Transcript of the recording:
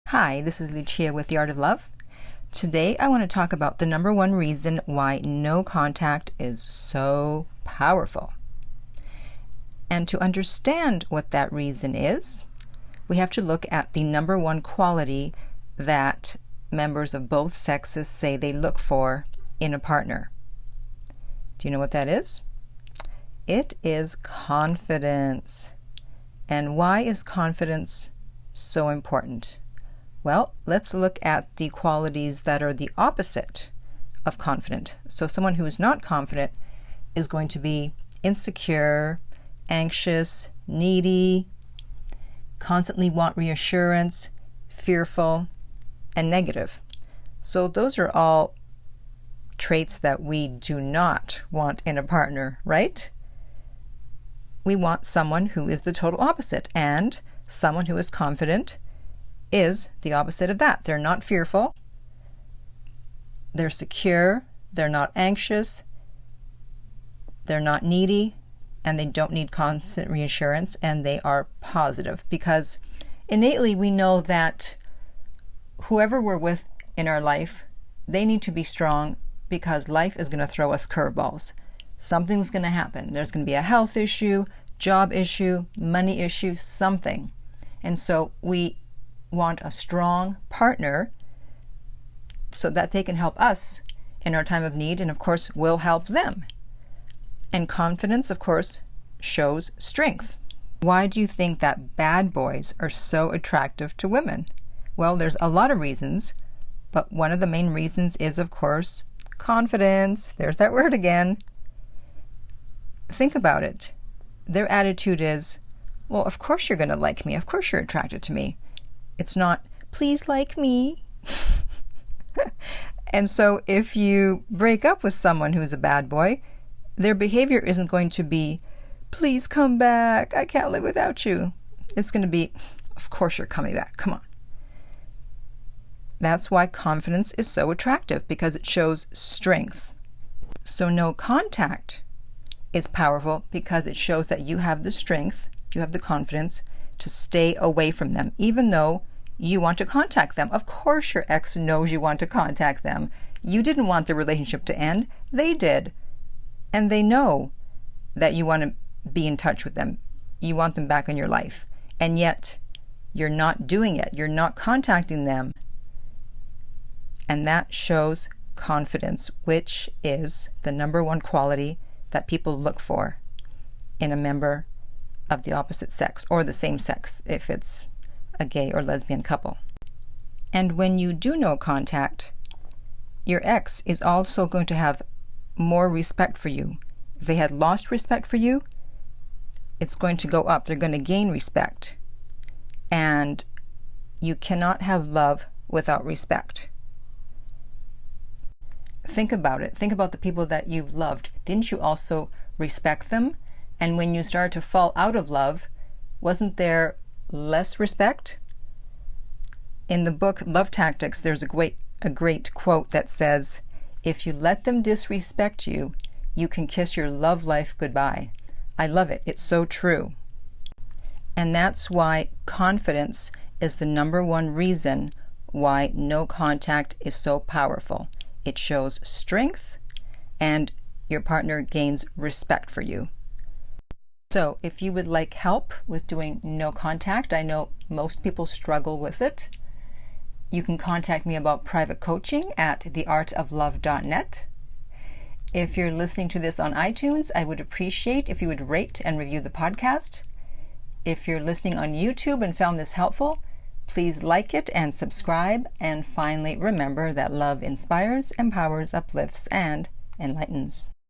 Hi, this is Lucia with The Art of Love. Today I want to talk about the number one reason why no contact is so powerful. And to understand what that reason is, we have to look at the number one quality that members of both sexes say they look for in a partner. Do you know what that is? It is confidence. And why is confidence so important? Well, let's look at the qualities that are the opposite of confident. So someone who is not confident is going to be insecure, anxious, needy, constantly want reassurance, fearful, and negative. So those are all traits that we do not want in a partner, right? We want someone who is the total opposite, and someone who is confident is the opposite of that. They're not fearful, they're secure, they're not anxious, they're not needy, and they don't need constant reassurance, and they are positive, because innately we know that whoever we're with in our life, they need to be strong, because life is going to throw us curveballs. Something's going to happen. There's going to be a health issue, job issue, money issue, something. And so we want a strong partner so that they can help us in our time of need, and of course we'll help them. And confidence, of course, shows strength. Why do you think that bad boys are so attractive to women? Well, there's a lot of reasons, but one of the main reasons is, of course, confidence. There's that word again. Think about it. Their attitude is, well, of course you're going to like me. Of course you're attracted to me. It's not, please like me. And so if you break up with someone who's a bad boy, their behavior isn't going to be, please come back. I can't live without you. It's going to be, of course you're coming back. Come on. That's why confidence is so attractive, because it shows strength. So no contact is powerful because it shows that you have the strength, you have the confidence to stay away from them, even though you want to contact them. Of course your ex knows you want to contact them. You didn't want the relationship to end. They did. And they know that you want to be in touch with them. You want them back in your life. And yet you're not doing it. You're not contacting them. And that shows confidence, which is the number one quality that people look for in a member of the opposite sex, or the same sex if it's a gay or lesbian couple. And when you do no contact, your ex is also going to have more respect for you. If they had lost respect for you, it's going to go up. They're going to gain respect. And you cannot have love without respect. Think about it. Think about the people that you've loved. Didn't you also respect them? And when you started to fall out of love, wasn't there less respect? In the book Love Tactics, there's a great quote that says, if you let them disrespect you, you can kiss your love life goodbye. I love it. It's so true. And that's why confidence is the number one reason why no contact is so powerful. It shows strength, and your partner gains respect for you. So if you would like help with doing no contact, I know most people struggle with it. You can contact me about private coaching at theartoflove.net. If you're listening to this on iTunes, I would appreciate if you would rate and review the podcast. If you're listening on YouTube and found this helpful, please like it and subscribe. And finally, remember that love inspires, empowers, uplifts, and enlightens.